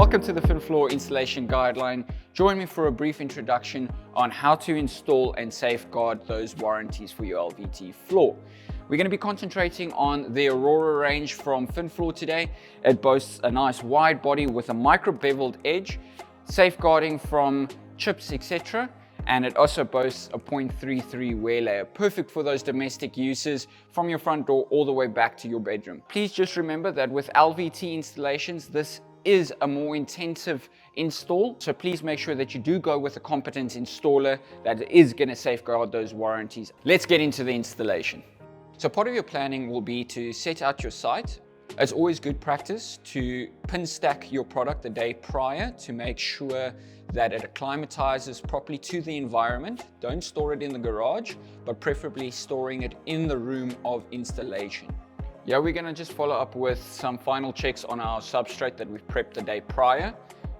Welcome to the Finfloor installation guideline. Join me for a brief introduction on how to install and safeguard those warranties for your LVT floor. We're going to be concentrating on the Aurora range from Finfloor today. It boasts a nice wide body with a micro beveled edge, safeguarding from chips, etc. And it also boasts a 0.33 wear layer, perfect for those domestic uses from your front door all the way back to your bedroom. Please just remember that with LVT installations, this is a more intensive install, so please make sure that you do go with a competent installer that is going to safeguard those warranties. Let's get into the installation. So part of your planning will be to set out your site. It's always good practice to pin stack your product the day prior to make sure that it acclimatizes properly to the environment. Don't store it in the garage, but preferably storing it in the room of installation. Yeah, we're gonna just follow up with some final checks on our substrate that we've prepped the day prior.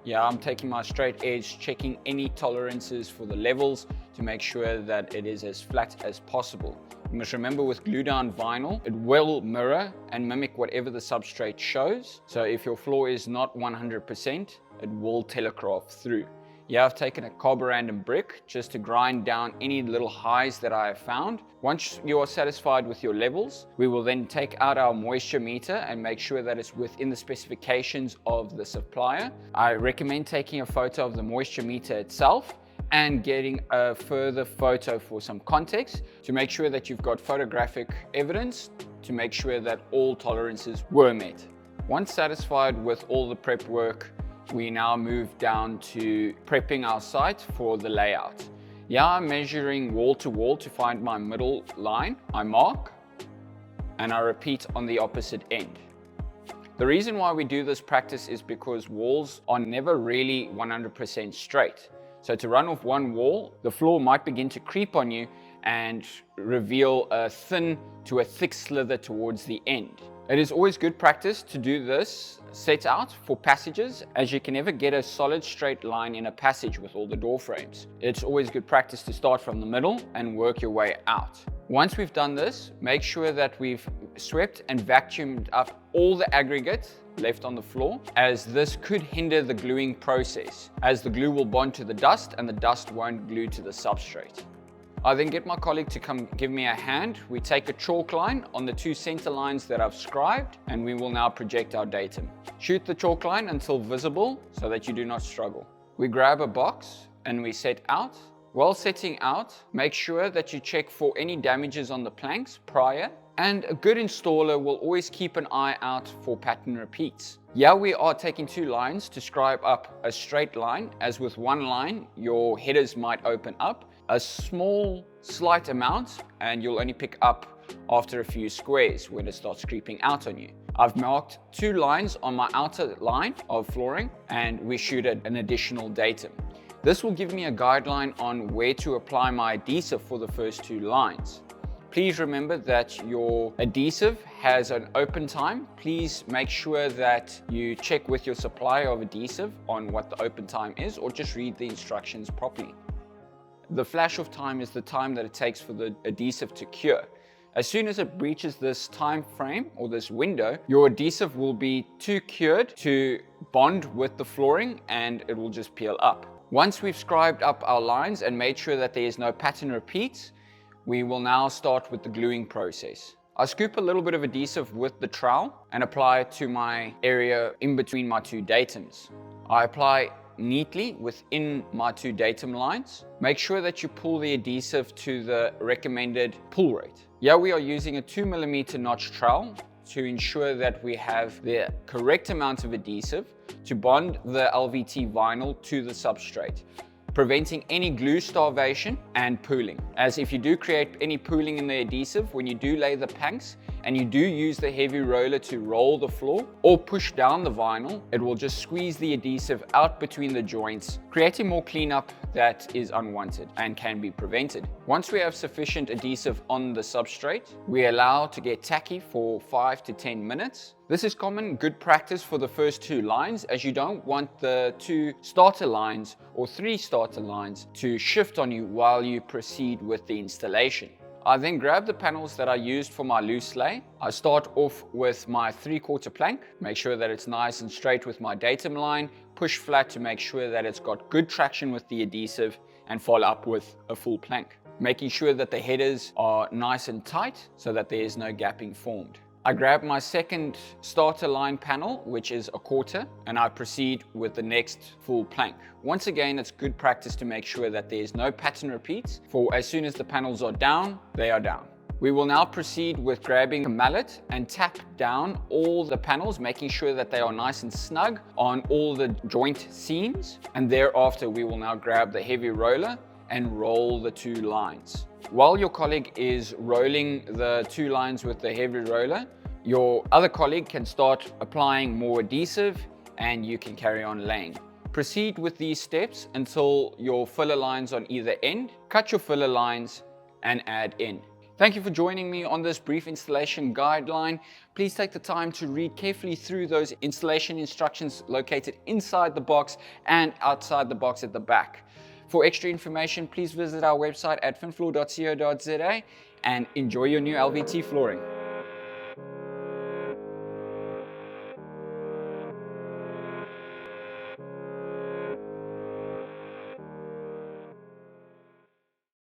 Yeah, I'm taking my straight edge, checking any tolerances for the levels to make sure that it is as flat as possible. You must remember with glue down vinyl, it will mirror and mimic whatever the substrate shows. So if your floor is not 100%, it will telegraph through. Yeah, I've taken a carborundum brick just to grind down any little highs that I have found. Once you are satisfied with your levels, we will then take out our moisture meter and make sure that it's within the specifications of the supplier. I recommend taking a photo of the moisture meter itself and getting a further photo for some context to make sure that you've got photographic evidence to make sure that all tolerances were met. Once satisfied with all the prep work, we now move down to prepping our site for the layout. Yeah, I'm measuring wall to wall to find my middle line. I mark and I repeat on the opposite end. The reason why we do this practice is because walls are never really 100% straight. So to run off one wall, the floor might begin to creep on you and reveal a thin to a thick slither towards the end. It is always good practice to do this set out for passages, as you can never get a solid straight line in a passage with all the door frames. It's always good practice to start from the middle and work your way out. Once we've done this, make sure that we've swept and vacuumed up all the aggregate left on the floor, as this could hinder the gluing process, as the glue will bond to the dust and the dust won't glue to the substrate. I then get my colleague to come give me a hand. We take a chalk line on the two center lines that I've scribed, and we will now project our datum. Shoot the chalk line until visible so that you do not struggle. We grab a box and we set out. While setting out, make sure that you check for any damages on the planks prior, and a good installer will always keep an eye out for pattern repeats. Yeah, we are taking two lines to scribe up a straight line, as with one line, your headers might open up a small, slight amount, and you'll only pick up after a few squares when it starts creeping out on you. I've marked two lines on my outer line of flooring, and we shoot an additional datum. This will give me a guideline on where to apply my adhesive for the first two lines. Please remember that your adhesive has an open time. Please make sure that you check with your supplier of adhesive on what the open time is, or just read the instructions properly. The flash of time is the time that it takes for the adhesive to cure. As soon as it breaches this time frame or this window, your adhesive will be too cured to bond with the flooring and it will just peel up. Once we've scribed up our lines and made sure that there is no pattern repeats, we will now start with the gluing process. I scoop a little bit of adhesive with the trowel and apply it to my area in between my two datums. I apply neatly within my two datum lines. Make sure that you pull the adhesive to the recommended pull rate. Yeah, we are using a 2mm notch trowel to ensure that we have the correct amount of adhesive to bond the LVT vinyl to the substrate, preventing any glue starvation and pooling. As if you do create any pooling in the adhesive, when you do lay the planks and you do use the heavy roller to roll the floor or push down the vinyl, it will just squeeze the adhesive out between the joints, creating more cleanup that is unwanted and can be prevented. Once we have sufficient adhesive on the substrate, we allow to get tacky for 5 to 10 minutes. This is common good practice for the first two lines, as you don't want the two starter lines or three starter lines to shift on you while you proceed with the installation. I then grab the panels that I used for my loose lay. I start off with my 3/4 plank, make sure that it's nice and straight with my datum line, push flat to make sure that it's got good traction with the adhesive, and follow up with a full plank, making sure that the headers are nice and tight so that there is no gapping formed. I grab my second starter line panel, which is 1/4, and I proceed with the next full plank. Once again, it's good practice to make sure that there is no pattern repeats, for as soon as the panels are down, they are down. We will now proceed with grabbing a mallet and tap down all the panels, making sure that they are nice and snug on all the joint seams. And thereafter, we will now grab the heavy roller and roll the 2 lines. While your colleague is rolling the 2 lines with the heavy roller, your other colleague can start applying more adhesive and you can carry on laying. Proceed with these steps until your filler lines on either end. Cut your filler lines and add in. Thank you for joining me on this brief installation guideline. Please take the time to read carefully through those installation instructions located inside the box and outside the box at the back. For extra information, please visit our website at finfloor.co.za and enjoy your new LVT flooring.